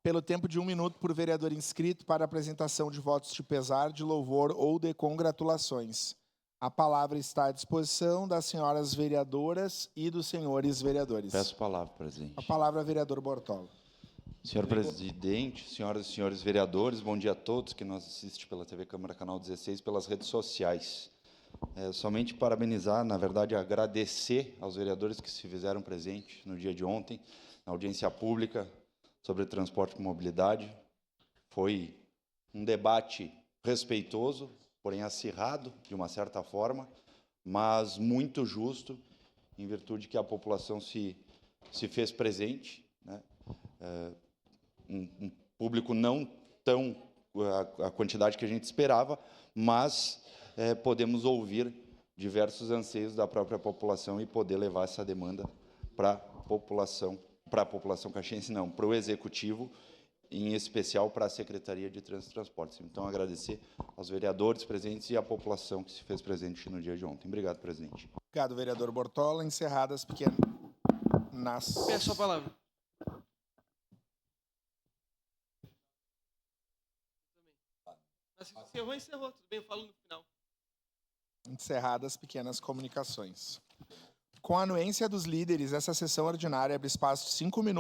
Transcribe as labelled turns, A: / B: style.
A: pelo tempo de 1 minuto por vereador inscrito para apresentação de votos de pesar, de louvor ou de congratulações. A palavra está à disposição das senhoras vereadoras e dos senhores vereadores.
B: Peço a palavra, presidente.
A: A palavra, vereador Bortola.
B: Senhor presidente, senhoras e senhores vereadores, bom dia a todos que nos assistem pela TV Câmara Canal 16, pelas redes sociais. Somente parabenizar, na verdade, agradecer aos vereadores que se fizeram presentes no dia de ontem, na audiência pública sobre transporte e mobilidade. Foi um debate respeitoso, porém acirrado, de uma certa forma, mas muito justo, em virtude que a população se fez presente, né? Um público não tão a quantidade que a gente esperava, mas podemos ouvir diversos anseios da própria população e poder levar essa demanda para a população caxiense, não, para o Executivo, em especial para a Secretaria de Trânsito e Transportes. Então, agradecer aos vereadores presentes e à população que se fez presente no dia de ontem. Obrigado, presidente.
A: Obrigado, vereador Bortola. Encerradas pequenas...
C: Peço a palavra. Encerrou. Tudo bem, eu falo no final.
A: Encerradas pequenas comunicações. Com a anuência dos líderes, essa sessão ordinária abre espaço de 5 minutos